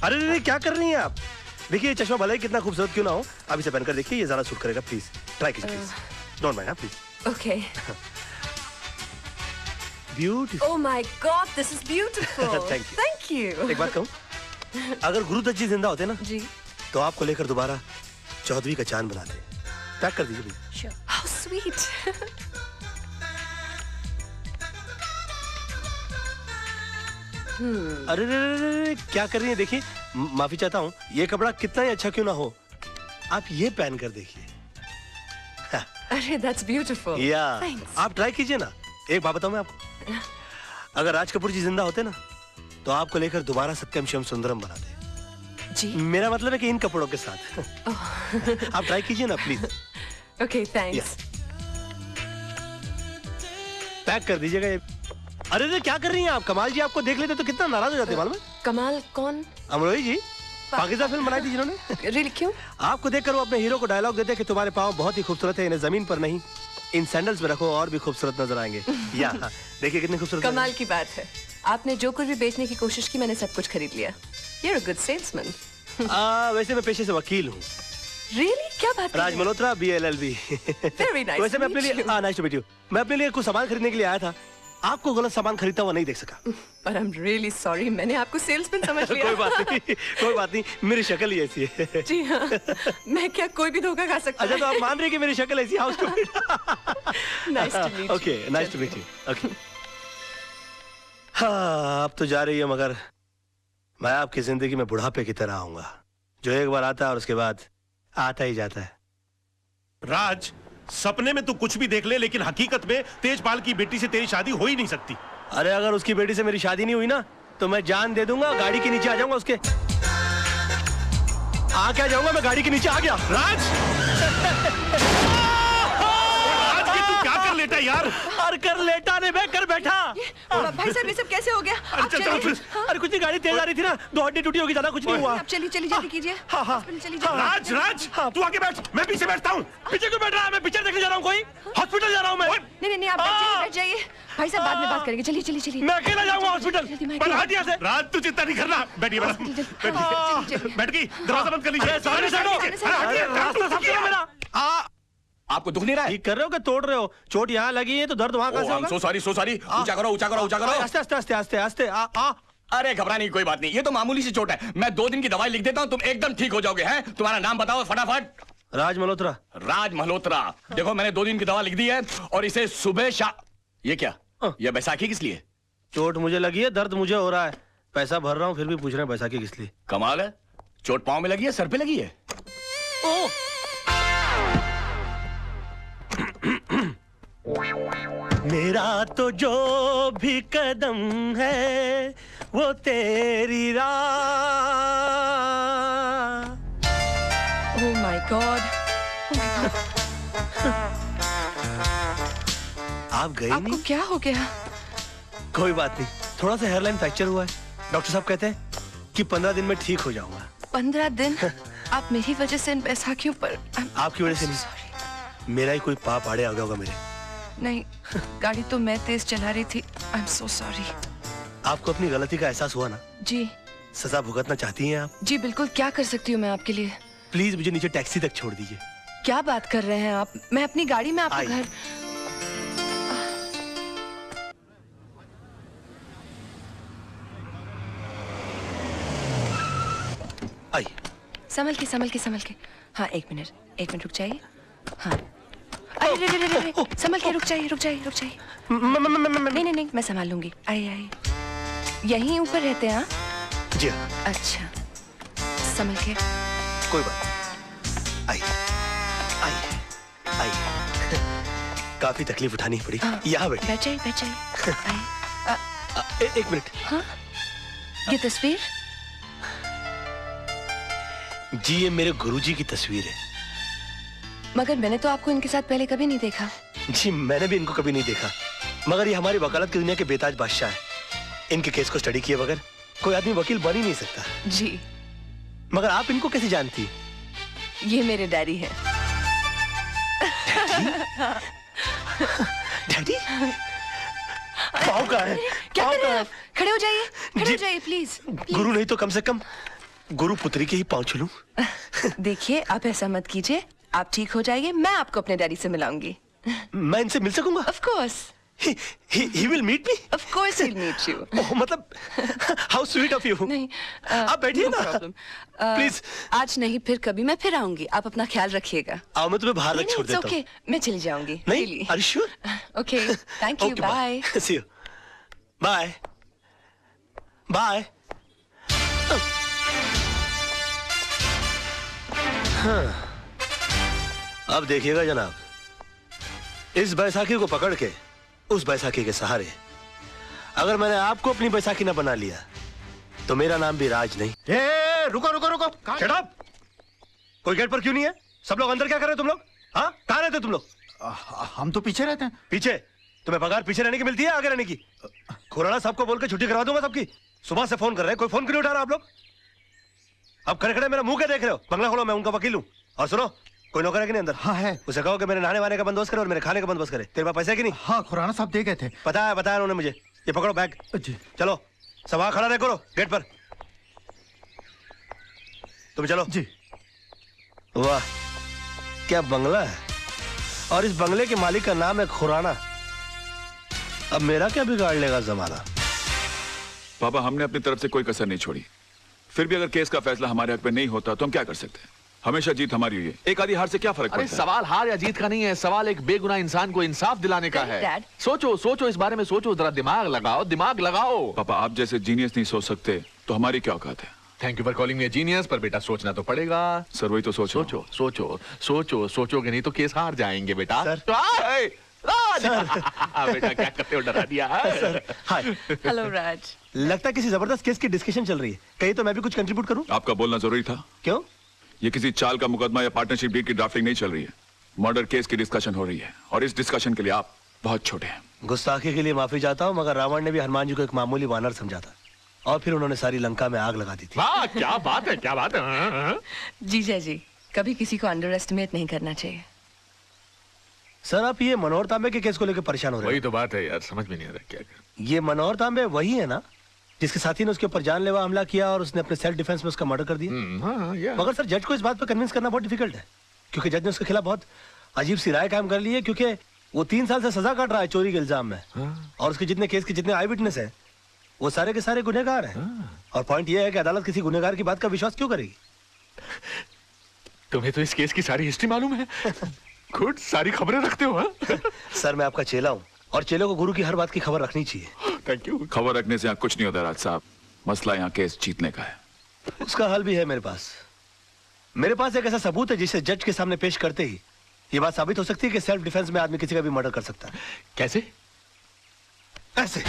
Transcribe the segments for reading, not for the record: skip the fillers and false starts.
अरे नहीं, क्या कर रही हैं आप? देखिए ये चश्मा भले ही कितना खूबसूरत क्यों ना हो, आप इसे पहनकर देखिए, ये ज्यादा सूट करेगा। प्लीज ट्राई कीजिए, please don't mind, please. Okay. Beautiful. Oh my God, this is beautiful. Thank you. Thank you. एक बात कहूँ, अगर गुरुदत्त जी जिंदा होते ना जी, तो आपको लेकर दोबारा चौधरी का चांद बनाते। पैक कर दीजिए प्लीज। श्योर। How sweet. अरे रे रे रे रे, क्या कर रही हैं? देखिए, माफी चाहता हूँ, ये कपड़ा कितना ही अच्छा क्यों ना हो, आप ये पहन कर देखिए। अरे दैट्स ब्यूटीफुल। या थैंक्स। आप ट्राई कीजिए ना। एक बात बताऊं मैं आपको, अगर राज कपूर जी जिंदा होते ना तो आपको लेकर दोबारा सत्यम शिवम सुंदरम बनाते। जी, मेरा मतलब है कि इन कपड़ों के साथ। आप ट्राई कीजिए ना प्लीज। Okay thanks. पैक कर दीजिएगा ये। अरे रे, क्या कर रही हैं आप? कमाल जी आपको देख लेते तो कितना नाराज हो जाते, मालूम है? कमाल कौन? अमरोही जी, पाकिस्तान फिल्म बनाई थी जिन्होंने। रियली क्यों? आपको देखकर वो अपने हीरो को डायलॉग देते कि तुम्हारे पाँव बहुत ही खूबसूरत है, इन्हें जमीन पर नहीं इन सैंडल्स में रखो और भी खूबसूरत नजर आएंगे। या देखिए कितने खूबसूरत। कमाल की बात है, आपने जो कुछ भी बेचने की कोशिश की मैंने सब कुछ खरीद लिया। You're a good salesman। वैसे मैं पेशे से वकील हूँ। Really? क्या बात? राज मल्होत्रा, BLLB। Very nice। वैसे मैं अपने लिए नाइस टू मीट यू, मैं अपने लिए कुछ सामान खरीदने के लिए आया था, आपको गलत सामान खरीदता हुआ नहीं देख सका। But I'm really sorry, मैंने आपको सेल्समैन समझ लिया। कोई बात नहीं, कोई बात नहीं, मेरी शक्ल ही ऐसी है। जी हाँ, मैं क्या कोई भी धोखा खा सकता? अच्छा तो आप मान रही कि मेरी शक्ल ऐसी? How stupid. Nice to meet you। Okay, nice to meet you. Okay. हाँ, अब तो जा रही है, मगर मैं आपकी जिंदगी में बुढ़ापे की तरह आऊंगा, जो एक बार आता है और उसके बाद आता ही जाता है। राज, सपने में तू कुछ भी देख ले, लेकिन हकीकत में तेजपाल की बेटी से तेरी शादी हो ही नहीं सकती। अरे अगर उसकी बेटी से मेरी शादी नहीं हुई ना तो मैं जान दे दूंगा, गाड़ी के नीचे आ जाऊंगा उसके। आ क्या जाऊंगा मैं, गाड़ी के नीचे आ गया। राज! राज, ये तू क्या कर लेटा यार? अरे कर लेटा नहीं, मैं कर बैठा। भाई साहब ये सब कैसे हो गया? आप चल, चलिए। चल, अरे कुछ नहीं, गाड़ी तेज आ रही थी ना, दो हड्डी टूटी होगी, ज्यादा कुछ नहीं हुआ। आप चलिए चलिए, जल्दी कीजिए। हाँ, हाँ। हॉस्पिटल चलिए जल्दी। राज, राज, तू आगे बैठ, मैं पीछे बैठता हूँ। पीछे क्यों बैठ रहा है? मैं पिक्चर देखने जा रहा हूँ, कोई हॉस्पिटल जा रहा हूँ मैं। नहीं, आप बैठ जाइए। भाई साहब बाद में बात करेंगे, चलिए चलिए चलिए। मैं अकेला जाऊंगा हॉस्पिटल। जल्दी मैं पर हट यहाँ से। राज, तू चिंता नहीं करना। बैठिए मैडम, बैठिए। बैठ गई, दरवाजा बंद कर लीजिए। सामने से हटो। रास्ता साफ करो मेरा। आपको दुख नहीं रहा है? ठीक कर रहे हो कि तोड़ रहे हो? चोट यहाँ लगी है तो दर्द वहाँ कैसे होगा? सो सॉरी ऊंचा करो ऊंचा करो ऊंचा करो। आस्ते आस्ते आस्ते आस्ते आस्ते। अरे घबरा नहीं, कोई बात नहीं, ये तो मामूली सी चोट है। मैं 2 दिन की दवाई लिख देता हूँ, तुम एकदम ठीक हो जाओगे। हैं, तुम्हारा नाम बताओ फटाफट। राज मल्होत्रा। राज मल्होत्रा। देखो मैंने 2 दिन की दवा लिख दी है और इसे सुबह ये क्या, ये बैसाखी किस लिए? चोट मुझे लगी है, दर्द मुझे हो रहा है, पैसा भर रहा हूँ, फिर भी पूछ रहे हैं बैसाखी किस लिए। कमाल है, चोट पाँव में लगी है, सर पे लगी है। मेरा तो जो भी कदम है वो तेरी राह। Oh my God. आप गए आपको नहीं? क्या हो गया? कोई बात नहीं, थोड़ा सा हेयरलाइन फ्रैक्चर हुआ है। डॉक्टर साहब कहते हैं कि 15 दिन में ठीक हो जाऊंगा। 15 दिन? आप मेरी वजह से इन बैसाखियों पर। आपकी वजह से नहीं, मेरा ही कोई पाप आड़े आ गया होगा मेरे। नहीं, गाड़ी तो मैं तेज चला रही थी। I am so sorry. आपको अपनी गलती का एहसास हुआ ना? जी। सजा भुगतना चाहती हैं आप? जी बिल्कुल, क्या कर सकती हूँ मैं आपके लिए? प्लीज मुझे नीचे टैक्सी तक छोड़ दीजिए। क्या बात कर रहे हैं आप? मैं अपनी गाड़ी में आपका घर। आई। संभल के। हाँ, एक मिनट रुक जाइए। हाँ, अरे संभल के रुक जाइए। नहीं, मैं संभाल लूंगी। आइए। यहीं ऊपर रहते हैं? हाँ जी हाँ। अच्छा, संभल के। कोई बात। आई। काफी तकलीफ उठानी पड़ी। यहाँ बैठ जाइए। एक मिनट। हाँ, ये तस्वीर? जी ये मेरे गुरुजी की तस्वीर है। मगर मैंने तो आपको इनके साथ पहले कभी नहीं देखा। जी मैंने भी इनको कभी नहीं देखा, मगर ये हमारी वकालत की दुनिया के बेताज बादशाह है। इनके केस को स्टडी किए बगैर कोई आदमी वकील बन ही नहीं सकता। जी। मगर आप इनको कैसे जानती? ये मेरे डैडी हैं। डैडी? पाँव कहाँ है? क्या कर रहे हैं आप? खड़े हो जाइए प्लीज। गुरु नहीं तो कम से कम गुरु पुत्री के ही पाँव छू लूं? देखिए आप ऐसा मत कीजिए, आप ठीक हो जाइए, मैं आपको अपने डैडी से मिलाऊंगी। मैं इनसे मिल सकूंगा? Of course. He will meet me? Of course he'll meet you। ओह, मतलब how sweet of you। नहीं आप बैठिए ना। प्रॉब्लम। Please। आज नहीं, फिर कभी मैं फिर आऊंगी, आप अपना ख्याल रखिएगा। आओ, मैं तुम्हें बाहर रख छोड़ देता हूँ। ओके, मैं चली जाऊंगी। नहीं, are you sure? Okay, thank you, Okay, bye. See you। Bye। Bye। हाँ। अब देखिएगा जनाब, इस बैसाखी को पकड़ के उस बैसाखी के सहारे अगर मैंने आपको अपनी बैसाखी ना बना लिया तो मेरा नाम भी राज नहीं। रुको रुको रुको, शट अप। कोई गेट पर क्यों नहीं है? सब लोग अंदर क्या कर रहे हो तुम लोग? हाँ, कहाँ रहते हो तुम लोग? हम तो पीछे रहते हैं। पीछे? तुम्हें पगार पीछे रहने की मिलती है आगे रहने की? खुराना साहब को बोल के छुट्टी करवा दूंगा सबकी। सुबह से फोन कर रहे हैं, कोई फोन क्यों नहीं उठा रहा आप लोग? अब खड़े खड़े मेरा मुंह क्या देख रहे हो? बंगला खोलो, मैं उनका वकील हूँ। और सुनो, कोई नौकर है कि नहीं अंदर? हाँ है। उसे कहो कि मेरे नहाने वाने का बंदोबस्त करे और मेरे खाने का बंदोबस्त करे। तेरे पास पैसे है कि नहीं? हाँ, खुराना साहब दे गए थे। बताया उन्होंने मुझे। ये पकड़ो बैग। जी। चलो, सब वहां खड़ा रहे करो गेट पर। तुम चलो। जी। वाह, क्या बंगला है, और इस बंगले के मालिक का नाम है खुराना। अब मेरा क्या बिगाड़ लेगा जमाना? पापा, हमने अपनी तरफ से कोई कसर नहीं छोड़ी। फिर भी अगर केस का फैसला हमारे हक में नहीं होता तो हम क्या कर सकते हैं? हमेशा जीत हमारी हुई है, एक आधी हार से क्या फर्क अरे पड़ता है? सवाल हार या जीत का नहीं है, सवाल एक बेगुनाह इंसान को इंसाफ दिलाने का है। Dad। सोचो सोचो, इस बारे में सोचो, जरा दिमाग लगाओ, दिमाग लगाओ। पापा, आप जैसे जीनियस नहीं सोच सकते तो हमारी क्या औकात है? Thank you for calling me genius, पर बेटा सोचना तो पड़ेगा। सर, वही तो सोचो। सोचो सोचो सोचो, सोचोगे नहीं तो केस हार जाएंगे बेटा। सर। राज। बेटा क्या करते हो, डरा दिया। हाय। हेलो राज। लगता है किसी जबरदस्त केस की डिस्कशन चल रही है, कहीं तो मैं भी कुछ कंट्रीब्यूट करूं? आपका बोलना जरूरी था। क्यों? ये किसी चाल का मुकदमा या पार्टनरशिप डील की ड्राफ्टिंग नहीं चल रही है, मर्डर केस की डिस्कशन हो रही है, और इस डिस्कशन के लिए आप बहुत छोटे हैं। गुस्ताखी के लिए माफी चाहता हूं, मगर रावण ने भी हनुमान जी को एक मामूली वानर समझा था, और फिर उन्होंने सारी लंका में आग लगा दी थी। वाह, क्या बात है, क्या बात है। जीजा जी, कभी किसी को अंडर एस्टिमेट नहीं करना चाहिए। सर, आप ये मनोहर तांबे के केस को लेकर परेशान हो रहे वही हैं? तो बात है यार, समझ में नहीं आ रहा क्या कर। ये मनोहर तांबे वही है ना जिसके साथी ने उसके ऊपर जानलेवा हमला किया और उसने अपने सेल्फ डिफेंस में उसका मर्डर कर दिया? हाँ, या। मगर सर, जज को इस बात पर कन्विंस करना बहुत डिफिकल्ट है, क्योंकि जज ने उसके खिलाफ बहुत अजीब सी राय कायम कर ली है, क्योंकि वो 3 साल से सजा काट रहा है चोरी के इल्जाम में। और उसके जितने केस के जितने आई विटनेस है वो सारे के सारे गुनहगार हैं। और पॉइंट ये है कि अदालत किसी गुनहगार की बात का विश्वास क्यों करेगी? तुम्हें तो इस केस की सारी हिस्ट्री मालूम है। गुड, सारी खबरें रखते हो। हाँ? सर, मैं आपका चेला हूँ, और चेले को गुरु की हर बात की खबर रखनी चाहिए। Thank you. खबर रखने से यहाँ कुछ नहीं होता राज साहब, मसला यहाँ केस जीतने का है। उसका हल भी है मेरे पास। मेरे पास एक ऐसा सबूत है जिसे जज के सामने पेश करते ही ये बात साबित हो सकती है कि सेल्फ डिफेंस में आदमी किसी का भी मर्डर कर सकता है। कैसे? ऐसे।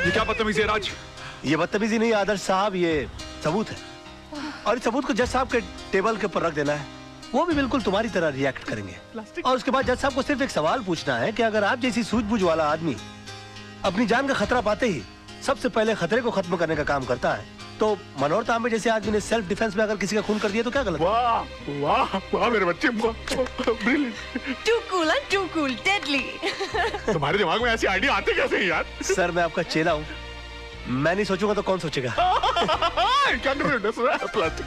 ये क्या बदतमीजी है राज? ये बदतमीजी नहीं आदर्श साहब, ये सबूत है, और इस सबूत को जज साहब के टेबल के ऊपर रख देना है। वो भी बिल्कुल तुम्हारी तरह रिएक्ट करेंगे, और उसके बाद जज साहब को सिर्फ एक सवाल पूछना है कि अगर आप जैसी सूझबूझ वाला आदमी अपनी जान का खतरा पाते ही सबसे पहले खतरे को खत्म करने का काम करता है, तो मनोहर तांबे जैसे आदमी ने सेल्फ डिफेंस में अगर किसी का खून कर दिया तो क्या गलत? वाह वाह वाह मेरे बच्चे, brilliant. Too cool and too cool, deadly. तुम्हारे दिमाग में ऐसी आइडिया आते कैसे हैं यार? सर, मैं आपका चेला हूँ, मैं नहीं सोचूंगा तो कौन सोचेगा? क्या कर रहे हो? प्लास्टिक।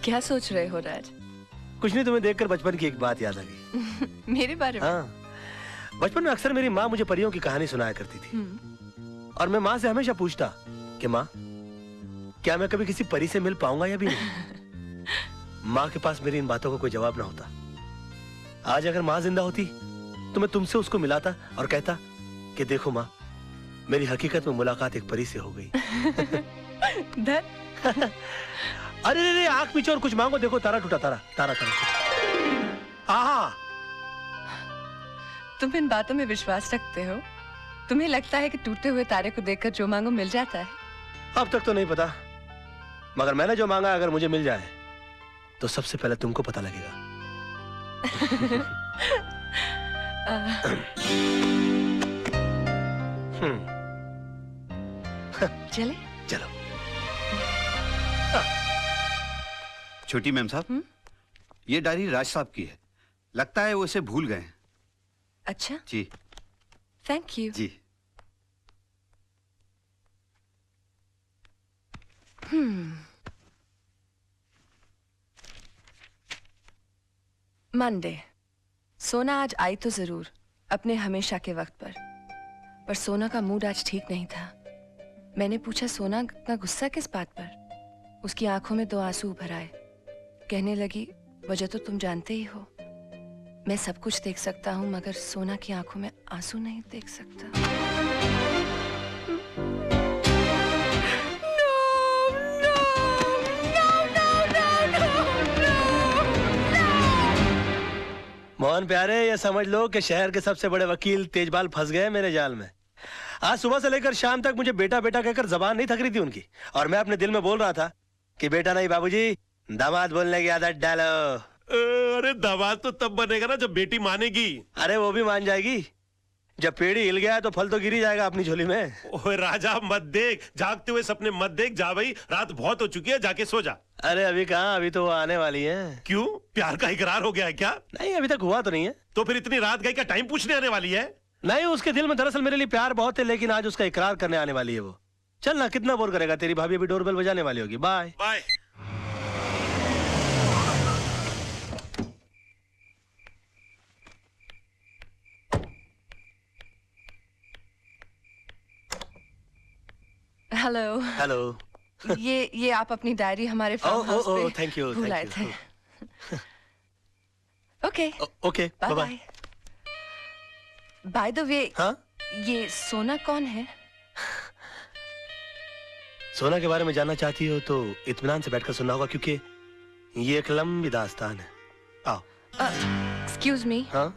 क्या सोच रहे हो राज? कुछ नहीं, तुम्हें देखकर बचपन की एक बात याद आ गई। मेरे बारे में? हाँ, बचपन में अक्सर मेरी माँ मुझे परियों की कहानी सुनाया करती थी, और मैं माँ से हमेशा पूछता कि माँ, क्या मैं कभी किसी परी से मिल पाऊंगा या भी नहीं? माँ के पास मेरी इन बातों का कोई जवाब ना होता। आज अगर माँ जिंदा होती तो मैं तुमसे उसको मिलाता और कहता कि देखो माँ, मेरी हकीकत में मुलाकात एक परी से हो गई। अरे रे, आंख पीछे और कुछ मांगो, देखो तारा टूटा, तारा तारा तारा। आहा, तुम इन बातों में विश्वास रखते हो? तुम्हें लगता है कि टूटे हुए तारे को देखकर जो मांगो मिल जाता है? अब तक तो नहीं पता, मगर मैंने जो मांगा अगर मुझे मिल जाए तो सबसे पहले तुमको पता लगेगा। चले? चलो। छोटी मैम साहब, ये डायरी राज साहब की है। लगता है वो इसे भूल गए। अच्छा, जी थैंक यू। जी। मंडे। सोना आज आई तो जरूर, अपने हमेशा के वक्त पर सोना का मूड आज ठीक नहीं था। मैंने पूछा सोना इतना गुस्सा किस बात पर? उसकी आंखों में 2 आंसू उभर आए। कहने लगी वजह तो तुम जानते ही हो, मैं सब कुछ देख सकता हूँ मगर सोना की आंखों में आंसू नहीं देख सकता। मोहन प्यारे, ये समझ लो कि शहर के सबसे बड़े वकील तेजपाल फंस गए मेरे जाल में। आज सुबह से लेकर शाम तक मुझे बेटा बेटा कहकर जबान नहीं थक रही थी उनकी, और मैं अपने दिल में बोल रहा था कि बेटा नहीं बाबूजी, दामाद बोलने की आदत डालो। अरे दामाद तो तब बनेगा ना जब बेटी मानेगी। अरे वो भी मान जाएगी, जब पेड़ी हिल गया तो फल तो गिर ही जाएगा अपनी झोली में। ओए राजा मत देख, जागते हुए सपने मत देख। जा भाई, रात बहुत हो चुकी है, जाके सो जा। अरे अभी कहाँ, अभी तो वो आने वाली है। क्यों, प्यार का इकरार हो गया है क्या? नहीं, अभी तक हुआ तो नहीं है। तो फिर इतनी रात गई, क्या टाइम पूछने आने वाली है? नहीं, उसके दिल में दरअसल मेरे लिए प्यार बहुत है, लेकिन आज उसका इकरार करने आने वाली है वो। चल ना, कितना बोर करेगा, तेरी भाभी अभी डोरबेल बजाने वाली होगी। Bye bye. हेलो। हेलो। ये आप अपनी डायरी हमारे फार्म हाउस पे थैंक यू, भूल आए थे। Okay okay, bye bye. By the way, हाँ, ये सोना कौन है? सोना के बारे में जानना चाहती हो तो इत्मीनान से बैठकर सुनना होगा, क्योंकि ये एक लंबी दास्तान है। आओ। एक्सक्यूज मी, हाँ,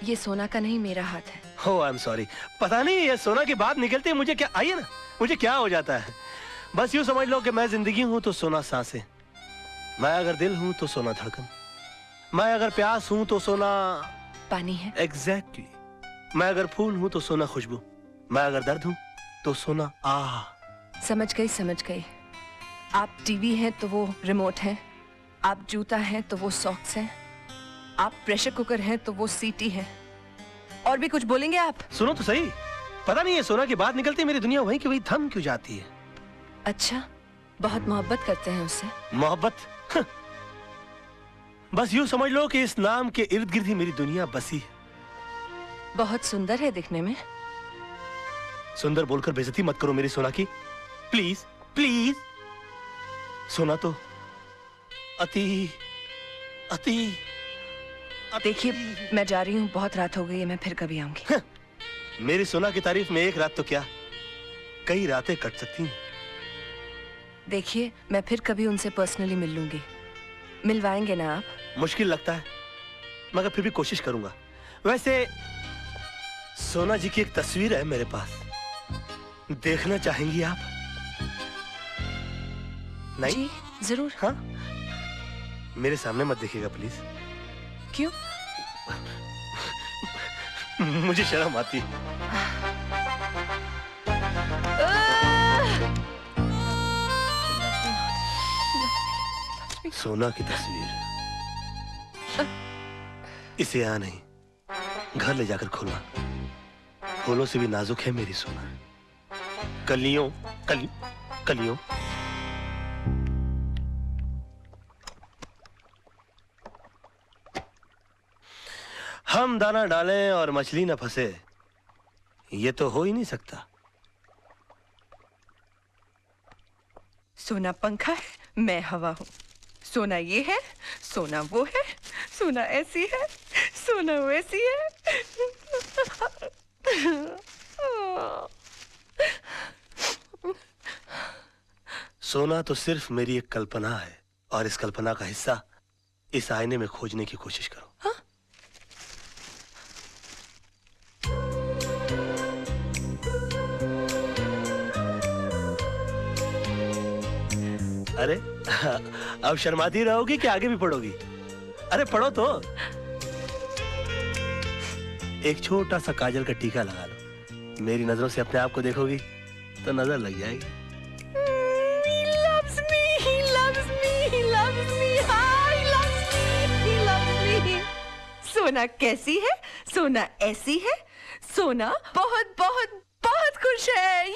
ये सोना का नहीं, मेरा हाथ है। हो आई एम सॉरी। पता नहीं ये सोना की बात निकलती है मुझे क्या, आइए ना, मुझे क्या हो जाता है। बस यूं समझ लो कि मैं जिंदगी हूं तो सोना सांसें, मैं अगर दिल हूं तो सोना धड़कन, मैं अगर प्यास हूं तो सोना पानी है। एग्जैक्टली मैं अगर फूल हूं तो सोना खुशबू, मैं अगर दर्द हूं तो सोना आह। समझ गई, समझ गई। आप टीवी हैं तो वो रिमोट है, आप जूता हैं तो वो सॉक्स हैं, आप प्रेशर कुकर हैं तो वो सीटी है। और भी कुछ बोलेंगे आप? सुनो तो सही, पता नहीं ये सोना की बात निकलती है मेरी दुनिया वहीं की वहीं थम क्यों जाती है। अच्छा, बहुत मोहब्बत करते हैं उससे? मोहब्बत? बस यूं समझ लो कि इस नाम के इर्द गिर्द ही मेरी दुनिया बसी है। बहुत सुंदर है दिखने में। सुंदर बोलकर बेइज्जती मत करो मेरी सोना की, प्लीज प्लीज। सोना तो अति अति देखिए, मैं जा रही हूँ, बहुत रात हो गई है, मैं फिर कभी आऊंगी। मेरी सोना की तारीफ में एक रात तो क्या, कई रातें कट सकती हैं। देखिए, मैं फिर कभी उनसे पर्सनली मिल लूंगी, मिलवाएंगे ना आप? मुश्किल लगता है मगर फिर भी कोशिश करूंगा। वैसे सोना जी की एक तस्वीर है मेरे पास, देखना चाहेंगी आप? नहीं? जी जरूर। हाँ, मेरे सामने मत देखिएगा प्लीज। क्यों? मुझे शर्म आती है। सोना की तस्वीर, इसे यहाँ नहीं, घर ले जाकर खोलना। फूलों से भी नाजुक है मेरी सोना, कलियों कलियों। हम दाना डालें और मछली न फंसे, ये तो हो ही नहीं सकता। सोना पंखा है, मैं हवा हूँ। सोना ये है, सोना वो है, सोना ऐसी है, सोना वैसी है। सोना तो सिर्फ मेरी एक कल्पना है, और इस कल्पना का हिस्सा इस आईने में खोजने की कोशिश करो। हाँ? अरे अब शर्माती रहोगी कि आगे भी पढ़ोगी? अरे पढ़ो तो। एक छोटा सा काजल का टीका लगा लो, मेरी नजरों से अपने आप को देखोगी तो नजर लग जाएगी। He loves me, he loves me, he loves me, he loves me, he loves me. सोना कैसी है? सोना ऐसी है। सोना बहुत बहुत बहुत खुश है।